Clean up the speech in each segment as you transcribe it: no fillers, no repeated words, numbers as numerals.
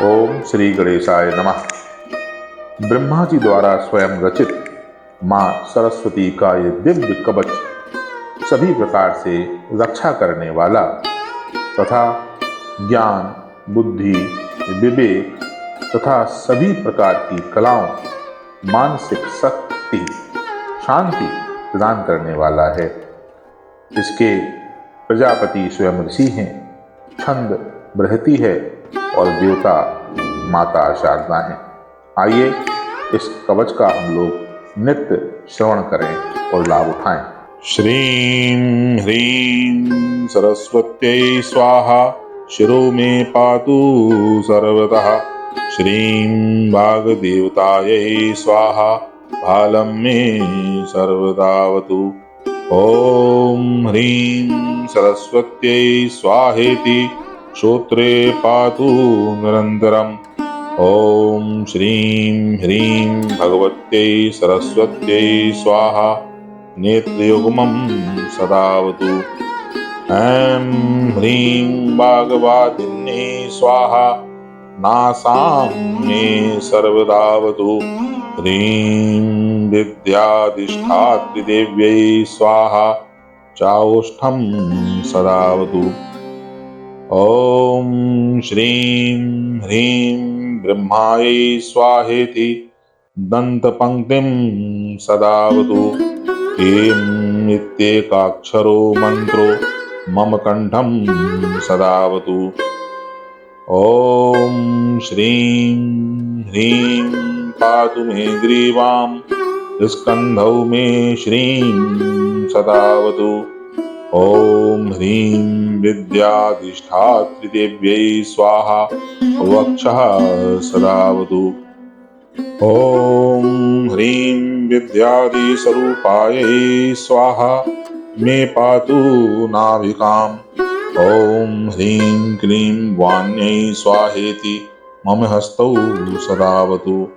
ओम श्री गणेशाय नमः। ब्रह्मा जी द्वारा स्वयं रचित मां सरस्वती का ये दिव्य कवच सभी प्रकार से रक्षा करने वाला तथा ज्ञान, बुद्धि, विवेक तथा सभी प्रकार की कलाओं, मानसिक शक्ति, शांति प्रदान करने वाला है। इसके प्रजापति स्वयं ऋषि हैं, छंद बृहति है और देवता माता शारदा हैं। आइए इस कवच का हम लोग नित्य श्रवण करें और लाभ उठाएं। श्रीं ह्रीं सरस्वत्यै स्वाहा, शिरो में पातु सर्वतः। श्रीं वाग्देवतायै स्वाहा, भालं में सर्वदावतु। ॐ ह्रीं सरस्वत्यै स्वाहेति, श्रोत्रे पातु निरन्तरम्। ॐ श्रीं ह्रीं भगवत्यै सरस्वत्यै स्वाहा, नेत्रयुग्मं सदावतु। ऐं ह्रीं वाग्वादिन्यै स्वाहा, नासां मे सर्वदावतु। ह्रीं विद्याधिष्ठात्रिदेव्यै स्वाहा, चाओष्ठं सदावतु। ॐ श्रीं ह्रीं ब्रह्मायै स्वाहेति, दन्तपङ्क्तिं सदावतु। ऐं इत्येकाक्षरो मन्त्रो मम कण्ठं सदावतु। ॐ श्रीं ह्रीं पातु मे ग्रीवां, स्कन्धौ मे श्रीं सदावतु। ॐ ह्रीं विद्याधिष्ठात्रिदेव्यै स्वाहा, वक्षः सदावतु। ॐ ह्रीं विद्यादिस्वरूपायै स्वाहा, मे पातु नाभिकाम्। ॐ ह्रीं क्लीं वाण्यै स्वाहेति, मम हस्तौ सदावतु।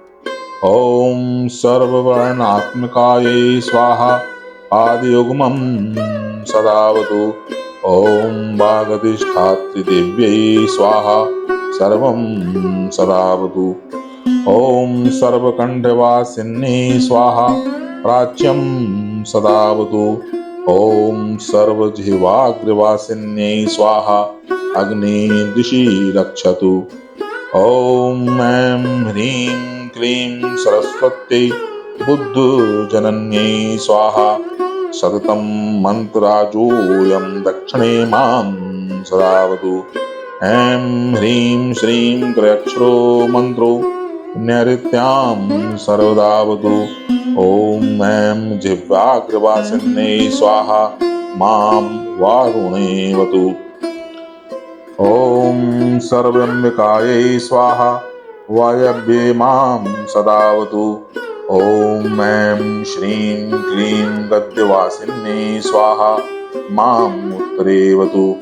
ॐ सर्ववर्णात्मकायै स्वाहा, पादयुग्मं सदावतु। ॐ वागधिष्ठात्रिदेव्यै स्वाहा, सर्वं सदावतु। ॐ सर्वकण्ठवासिन्यै स्वाहा, प्राच्यं सदावतु। ॐ सर्वजिह्वाग्रवासिन्यै स्वाहा, अग्निर्दिशि रक्षतु। ॐ ऐं ह्रीं क्लीं सरस्वत्यै बुद्धजनन्यै स्वाहा, सततं मन्त्रराजोऽयं दक्षिणे मां सदावतु। ऐं ह्रीं श्रीं त्रयक्षरो मन्त्रो नैऋत्यां सर्वदावतु। ॐ ऐं जिह्वाग्रवासिन्यै स्वाहा, मां वारुणेवतु। ॐ सर्वाम्बिकायै स्वाहा, वायव्ये मां सदावतु। ॐ ऐं श्रीं क्लीं गद्यवासिन्यै स्वाहा, मां उत्तरेवतु।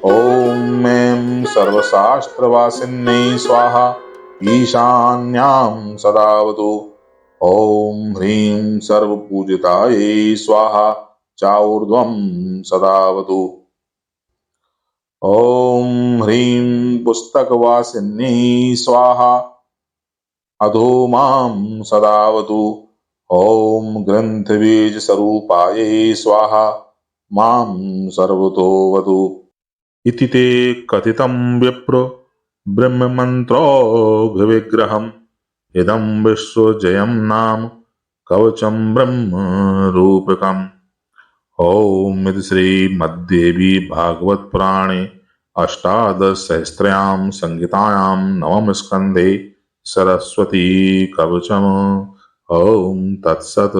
ॐ ऐं सर्वशास्त्रवासिन्यै स्वाहा, ईशान्यां सदावतु। ॐ ह्रीं सर्वपूजितायै स्वाहा, चाऊर्ध्वं सदावतु। ॐ ह्रीं पुस्तकवासिन्यै स्वाहा, अधो मां सदावतु। ॐ ग्रन्थबीजस्वरूपायै स्वाहा, मां सर्वतोवतु। इति ते कथितं विप्र ब्रह्ममन्त्रोऽघविग्रहम्, इदं विश्वजयं नाम कवचं ब्रह्मरूपकम्। ॐ इति श्रीमद्देवी भागवत पुराणे अष्टादशसहस्रयां संहितायां नवम स्कन्धे सरस्वती कवचम्। ॐ तत्सत्।